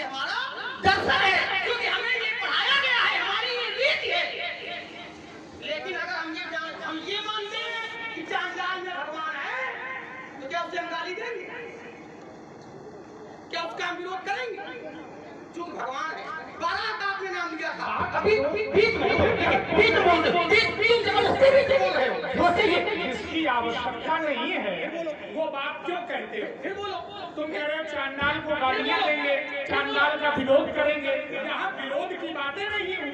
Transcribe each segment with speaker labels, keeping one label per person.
Speaker 1: ये हमारा दर्शन है, क्योंकि हमें ये पढ़ाया गया है, हमारी ये रीति है। लेकिन अगर हम ये मानते हैं कि चांडाल में भगवान है, तो क्या उसे हम गाली देंगे? क्या उसका हम विरोध करेंगे? जो भगवान है, बारात आपने नाम लिया था, अभी बीच में
Speaker 2: इसकी आवश्यकता नहीं है, वो बात क्यों कहते हो?
Speaker 1: फिर बोलो।
Speaker 2: तुम कह रहे हो चांडाल को गालियां देंगे, चांडाल का विरोध करेंगे। यहाँ विरोध की बातें नहीं है,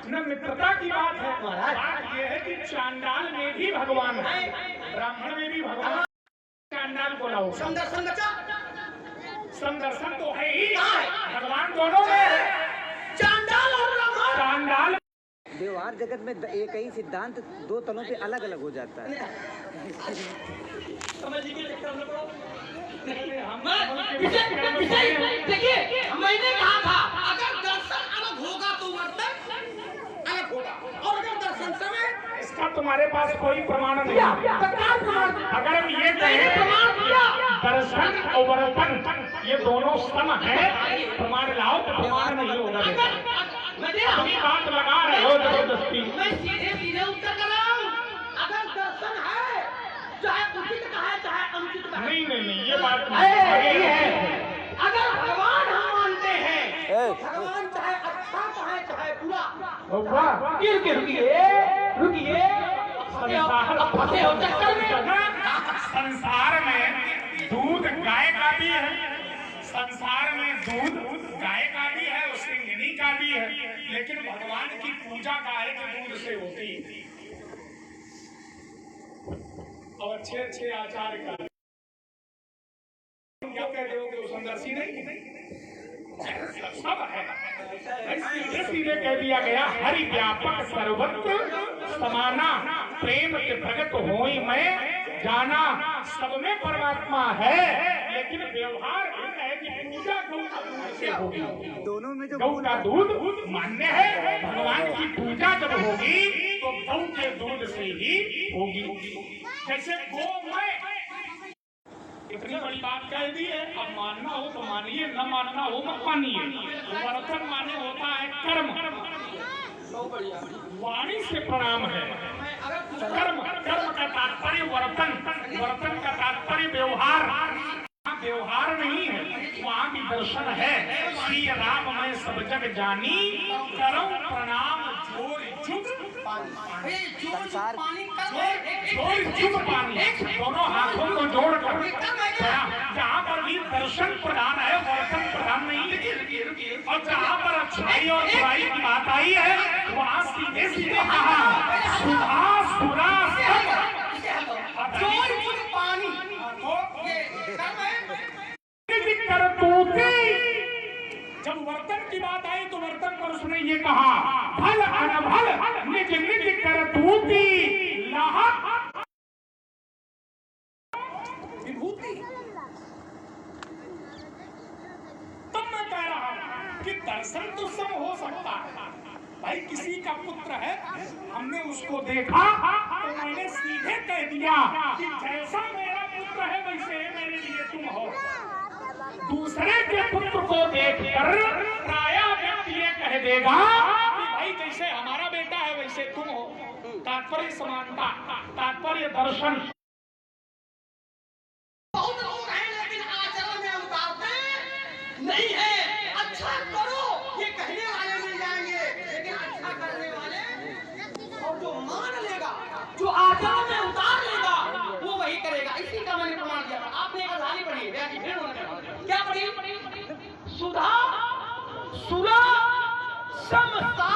Speaker 2: न मित्रता की बात है। बात यह है कि चांडाल में भी भगवान है, ब्राह्मण में भी भगवान। चांडाल को लाओ,
Speaker 1: समदर्शन बचा,
Speaker 2: समदर्शन तो है ही, भगवान दोनों में है,
Speaker 1: चांडाल और ब्राह्मण।
Speaker 2: चांडाल
Speaker 3: व्यवहार जगत में एक ही सिद्धांत दो तलों पे अलग अलग हो जाता है।
Speaker 1: समझ लीजिए, देखिए मैंने कहा था अगर दर्शन अलग होगा तो वर्तन अलग होगा, और अगर दर्शन समय
Speaker 2: इसका तुम्हारे पास कोई प्रमाण नहीं है। अगर हम ये कहें दर्शन और वर्तन ये दोनों सम है, प्रमाण लाओ तो प्रमाण नहीं होगा। तुम बात लगा रहे हो जबरदस्ती।
Speaker 1: मैं सीधे सीधे उत्तर कर रहा हूँ, अगर दर्शन है चाहे उचित का है चाहे अनुचित का है।
Speaker 2: नहीं ये बात
Speaker 1: है। अगर भगवान हम मानते हैं, भगवान चाहे अच्छा चाहे बुरा। रुकिए
Speaker 2: संसार में दूध गाय का भी है, संसार में दूध गाय का भी है, सिंघनी का भी है, लेकिन भगवान की पूजा गाय के दूध से होती है और अच्छे आचार का। क्या कह रहे हो कि समदर्शी नहीं सब है, सीधे कह दिया गया हरि व्यापक सर्वत्र समाना, प्रेम के प्रगट होई मैं जाना, सब में परमात्मा है, लेकिन व्यवहार है कि पूजा गौ का दूध से होगी।
Speaker 3: दोनों में जो
Speaker 2: गौ का दूध मान्य है, भगवान की पूजा जब होगी तो गौ के दूध से ही होगी। जैसे गोमय, इतनी बड़ी बात कह दी है, अब मानना हो तो मानिए, न मानना हो मत मानिए। वर्तन माने होता है कर्म, वाणी से प्रणाम है। कर्म का तात्पर्य वर्तन, वर्तन का तात्पर्य व्यवहार। व्यवहार नहीं है, वहाँ भी दर्शन है। श्री राम मैं सब जग जानी, करो प्रणाम जोर जुग
Speaker 3: संसार
Speaker 2: पानी, दोनों हाथों को जोड़कर। जहाँ पर भी दर्शन प्रधान है, वर्तन प्रधान नहीं है। और जहाँ पर अच्छाई और बुराई की बात आई है, वहाँ सीधे सीधे कहा सुधा सुरा जब वर्तन की बात आई तो वर्तन पर उसने ये कहा भल अनभल निज निज करतूती लाहक विभूति। तब मैं कह रहा हूं कि दर्शन तो सब हो सकता है। भाई किसी का पुत्र है, हमने उसको देखा तो मैंने सीधे कह दिया कि जैसा मेरा पुत्र है वैसे मेरे लिए तुम हो। दूसरे के पुत्र को देखकर प्रायः व्यक्ति ये कह देगा कि भाई जैसे हमारा बेटा है वैसे तुम हो। तात्पर्य समानता, तात्पर्य दर्शन।
Speaker 1: बहुत लोग हैं लेकिन आचरण में उतारते नहीं है। अच्छा करो ये कहने वाले मिल जाएंगे, लेकिन अच्छा करने वाले और जो मान लेगा, जो आचरण में उतार लेगा, वो वही करेगा। इसी का मैंने प्रमाण दिया था। आपने एक कहानी पढ़ी है, क्या पढ़ी? सुधा सुरा समता